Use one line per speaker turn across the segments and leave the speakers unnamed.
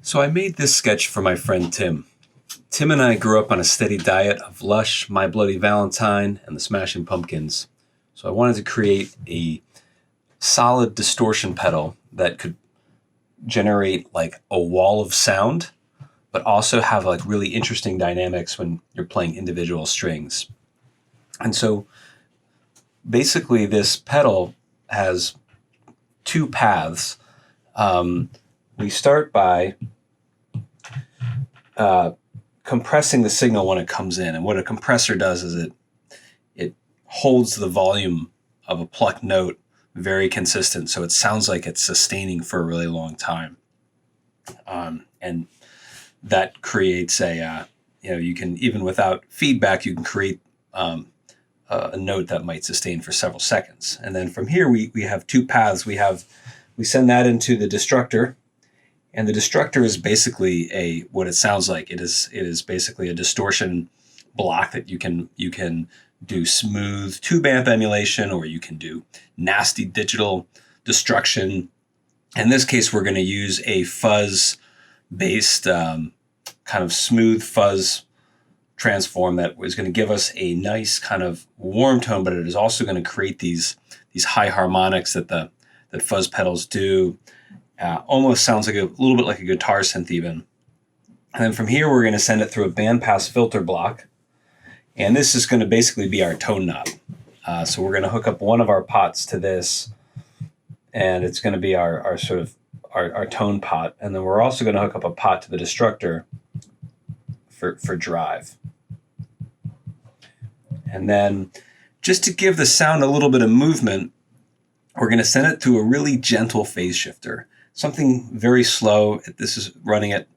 So I made this sketch for my friend Tim. Tim and I grew up on a steady diet of Lush, My Bloody Valentine, and the Smashing Pumpkins. So I wanted to create a solid distortion pedal that could generate like a wall of sound, but also have like really interesting dynamics when you're playing individual strings. And so basically this pedal has two paths. We start by compressing the signal when it comes in. And what a compressor does is it holds the volume of a plucked note very consistent, so it sounds like it's sustaining for a really long time. And that creates you can, even without feedback, you can create a note that might sustain for several seconds. And then from here, we have two paths. We send that into the destructor, and the destructor is basically what it sounds like. It is basically a distortion block that you can do smooth tube amp emulation, or you can do nasty digital destruction. In this case, we're going to use a fuzz-based kind of smooth fuzz transform that is going to give us a nice kind of warm tone, but it is also going to create these high harmonics that fuzz pedals do. Almost sounds like a little bit like a guitar synth even. And then from here, we're going to send it through a bandpass filter block. And this is going to basically be our tone knob. So we're going to hook up one of our pots to this, and it's going to be our tone pot. And then we're also going to hook up a pot to the destructor for drive. And then just to give the sound a little bit of movement, we're going to send it through a really gentle phase shifter, something very slow. This is running at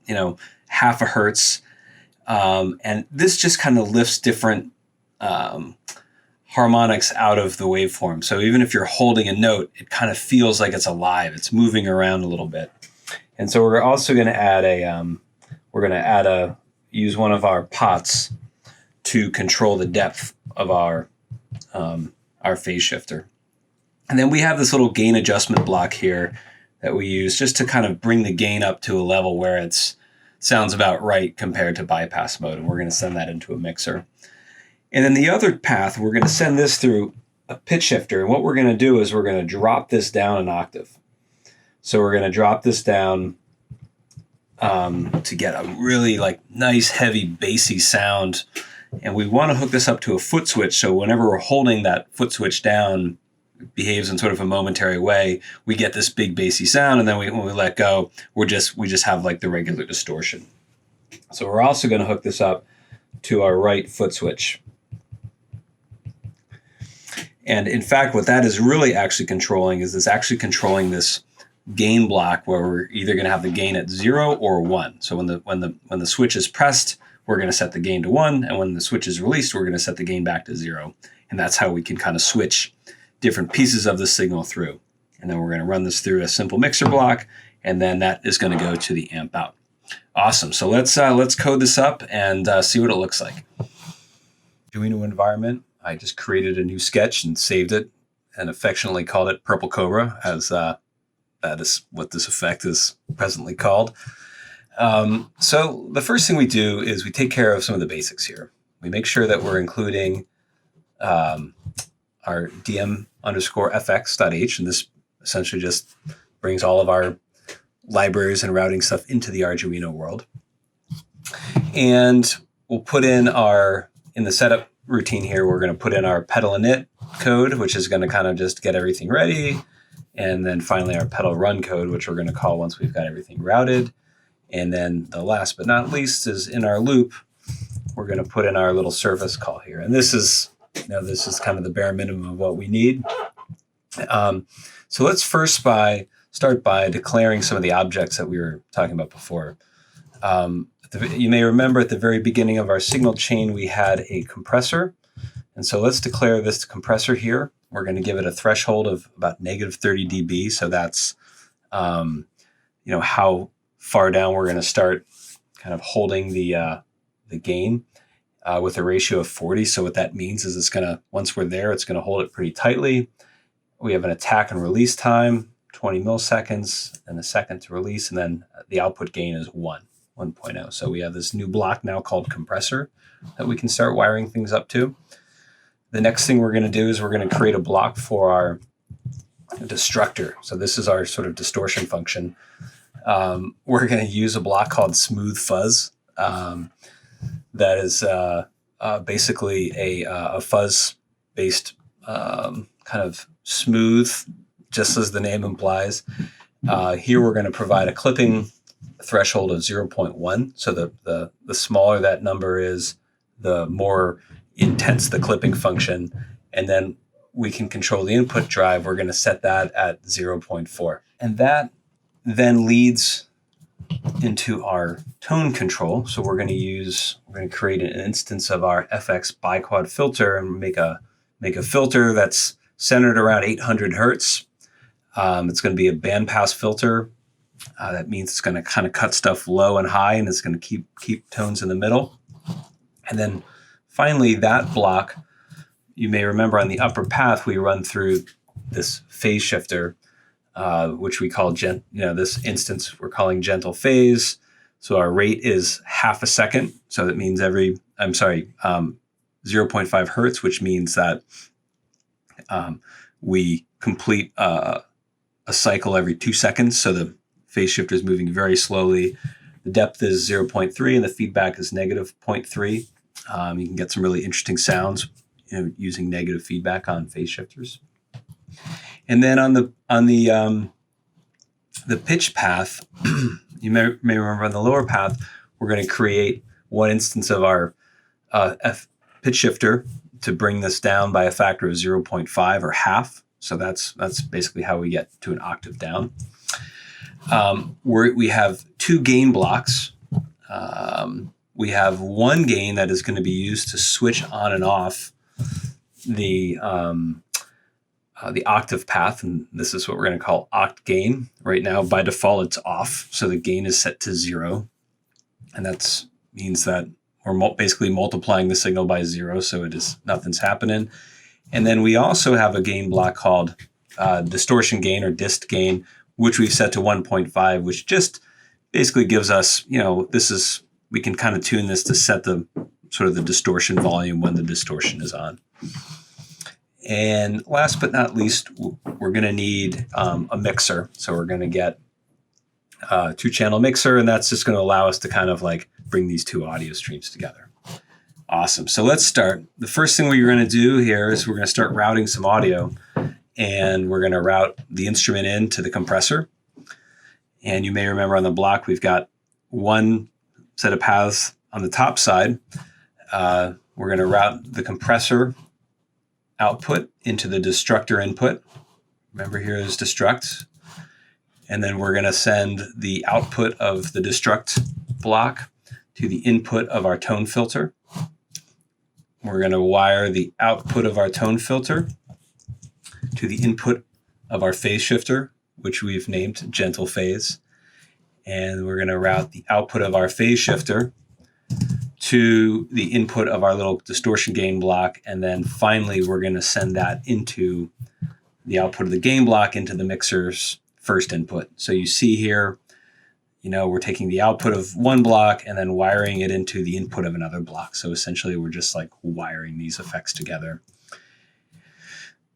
half a hertz. And this just kind of lifts different harmonics out of the waveform. So even if you're holding a note, it kind of feels like it's alive. It's moving around a little bit. And so we're also going to add use one of our pots to control the depth of our phase shifter. And then we have this little gain adjustment block here that we use just to kind of bring the gain up to a level where it sounds about right compared to bypass mode. And we're going to send that into a mixer. And then the other path, we're going to send this through a pitch shifter. And what we're going to do is we're going to drop this down an octave. So we're going to drop this down to get a really nice, heavy, bassy sound. And we want to hook this up to a foot switch. So whenever we're holding that foot switch down, it behaves in sort of a momentary way. We get this big bassy sound, and then when we let go, we just have the regular distortion. So we're also going to hook this up to our right foot switch. And in fact, what that is really actually controlling is controlling this gain block where we're either going to have the gain at 0 or 1. So when the switch is pressed, we're going to set the gain to 1, and when the switch is released, we're going to set the gain back to 0. And that's how we can kind of switch different pieces of the signal through. And then we're going to run this through a simple mixer block, and then that is going to go to the amp out. Awesome. So let's code this up and see what it looks like. Arduino environment. I just created a new sketch and saved it and affectionately called it Purple Cobra, as that is what this effect is presently called. So the first thing we do is we take care of some of the basics here. We make sure that we're including our DM_FX.h, and this essentially just brings all of our libraries and routing stuff into the Arduino world. And we'll put in in the setup routine here, we're going to put in our pedal init code, which is going to kind of just get everything ready. And then finally our pedal run code, which we're going to call once we've got everything routed. And then the last but not least is in our loop, we're going to put in our little service call here. And this is kind of the bare minimum of what we need. So let's first start by declaring some of the objects that we were talking about before. You may remember at the very beginning of our signal chain, we had a compressor. And so let's declare this compressor here. We're going to give it a threshold of about -30 dB. So that's, how far down we're going to start kind of holding the gain with a ratio of 40. So what that means is once we're there, it's going to hold it pretty tightly. We have an attack and release time 20 milliseconds and a second to release, and then the output gain is 1.0. So we have this new block now called compressor that we can start wiring things up to. The next thing we're going to do is we're going to create a block for our destructor. So this is our sort of distortion function. We're going to use a block called smooth fuzz. That is basically a fuzz-based kind of smooth, just as the name implies. Here we're going to provide a clipping threshold of 0.1. So the smaller that number is, the more intense the clipping function. And then we can control the input drive. We're going to set that at 0.4. And that then leads into our tone control. So we're going to create an instance of our FX biquad filter and make a filter that's centered around 800 hertz. It's going to be a bandpass filter. That means it's going to kind of cut stuff low and high, and it's going to keep tones in the middle. And then finally, that block, you may remember on the upper path, we run through this phase shifter, which we call this instance we're calling gentle phase. So our rate is half a second. So that means 0.5 hertz, which means that we complete a cycle every 2 seconds. So the phase shifter is moving very slowly. The depth is 0.3 and the feedback is negative 0.3. You can get some really interesting sounds, using negative feedback on phase shifters. And then on the pitch path, you may remember on the lower path, we're going to create one instance of our pitch shifter to bring this down by a factor of 0.5 or half. So that's basically how we get to an octave down. We have two gain blocks. We have one gain that is going to be used to switch on and off the octave path, and this is what we're going to call oct gain. Right now, by default, it's off, so the gain is set to 0, and that means that we're basically multiplying the signal by 0, so nothing's happening. And then we also have a gain block called distortion gain or dist gain, which we've set to 1.5, which just basically gives us, we can kind of tune this to set the sort of the distortion volume when the distortion is on. And last but not least, we're going to need a mixer. So we're going to get a 2-channel mixer, and that's just going to allow us to kind of like bring these two audio streams together. Awesome. So let's start. The first thing we're going to do here is we're going to start routing some audio, and we're going to route the instrument into the compressor. And you may remember on the block, we've got one set of paths on the top side. We're going to route the compressor output into the destructor input. Remember, here is destruct. And then we're going to send the output of the destruct block to the input of our tone filter. We're going to wire the output of our tone filter to the input of our phase shifter, which we've named gentle phase. And we're going to route the output of our phase shifter to the input of our little distortion gain block. And then finally, we're going to send that into the output of the gain block into the mixer's first input. So you see here, we're taking the output of one block and then wiring it into the input of another block. So essentially, we're just like wiring these effects together.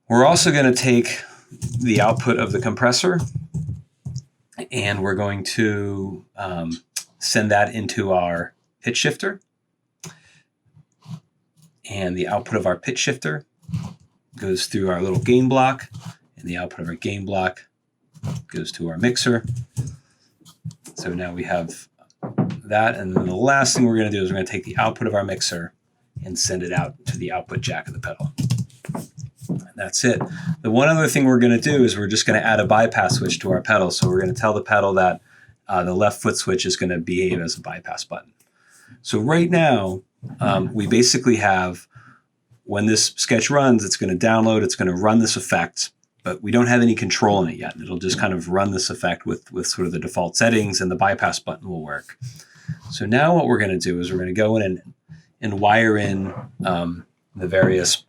We're also going to take the output of the compressor, and we're going to send that into our pitch shifter. And the output of our pitch shifter goes through our little gain block, and the output of our gain block goes to our mixer. So now we have that, and then the last thing we're going to do is we're going to take the output of our mixer and send it out to the output jack of the pedal. And that's it. The one other thing we're going to do is we're just going to add a bypass switch to our pedal. So we're going to tell the pedal that the left foot switch is going to behave as a bypass button. So right now, we basically have, when this sketch runs, it's going to download, it's going to run this effect, but we don't have any control in it yet. It'll just kind of run this effect with sort of the default settings, and the bypass button will work. So now what we're going to do is we're going to go in and wire in the various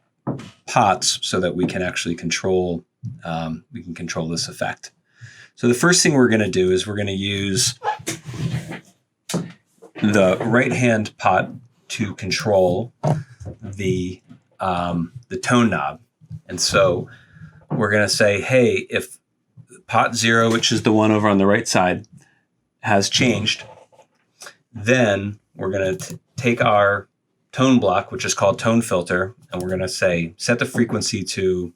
pots so that we can actually control this effect. So the first thing we're going to do is we're going to use the right-hand pot to control the tone knob. And so we're going to say, hey, if pot 0, which is the one over on the right side, has changed, then we're going to take our tone block, which is called tone filter, and we're going to say, set the frequency to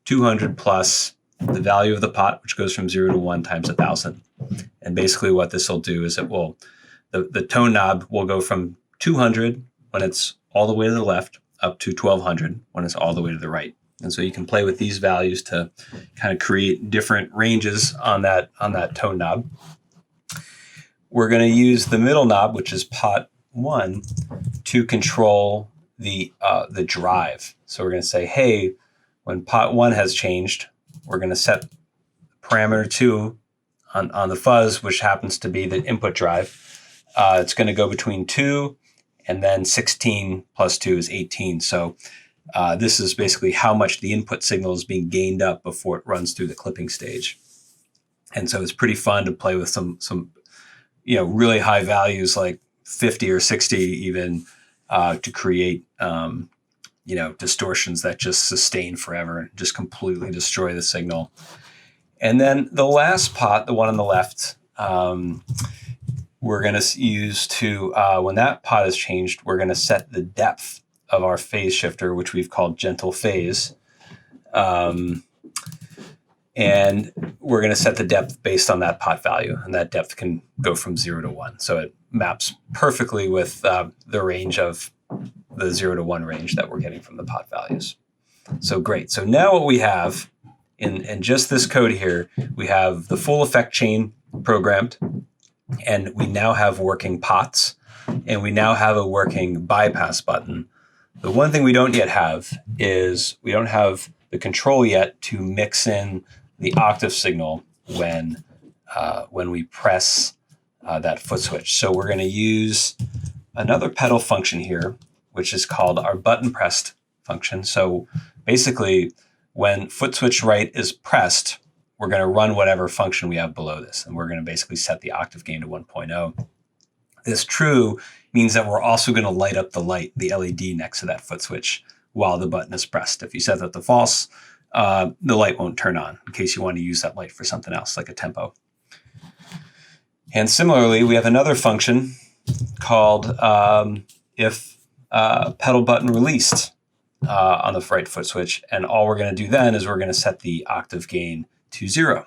200 plus the value of the pot, which goes from 0 to 1 times 1,000. And basically what this will do is it will, the tone knob will go from 200 when it's all the way to the left up to 1,200 when it's all the way to the right. And so you can play with these values to kind of create different ranges on that tone knob. We're going to use the middle knob, which is pot 1, to control the drive. So we're going to say, hey, when pot 1 has changed, we're going to set parameter 2 on the fuzz, which happens to be the input drive. It's going to go between 2 and then 16 plus 2 is 18. So this is basically how much the input signal is being gained up before it runs through the clipping stage. And so it's pretty fun to play with some really high values like 50 or 60 even to create distortions that just sustain forever and just completely destroy the signal. And then the last pot, the one on the left, we're going to use to, when that pot is changed, we're going to set the depth of our phase shifter, which we've called gentle phase. And we're going to set the depth based on that pot value. And that depth can go from 0 to 1. So it maps perfectly with the range of the 0 to 1 range that we're getting from the pot values. So great. So now what we have in just this code here, we have the full effect chain programmed, and we now have working pots, and we now have a working bypass button. The one thing we don't yet have is we don't have the control yet to mix in the octave signal when we press that foot switch. So we're going to use another pedal function here, which is called our button pressed function. So basically, when foot switch right is pressed, we're going to run whatever function we have below this, and we're going to basically set the octave gain to 1.0. This true means that we're also going to light up the LED next to that foot switch while the button is pressed. If you set that to false, the light won't turn on in case you want to use that light for something else, like a tempo. And similarly, we have another function called if pedal button released on the right foot switch. And all we're going to do then is we're going to set the octave gain to 0.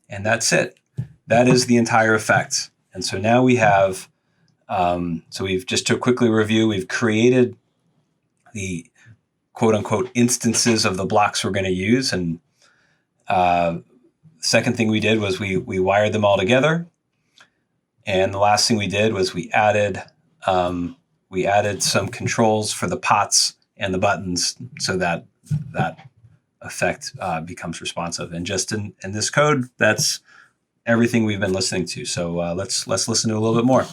And that's it. That is the entire effect. And so now we have, so we've just to quickly review, we've created the quote unquote instances of the blocks we're going to use. And second thing we did was we wired them all together. And the last thing we did was we added some controls for the pots and the buttons so that effect becomes responsive. And just in this code, that's everything we've been listening to. So let's listen to a little bit more.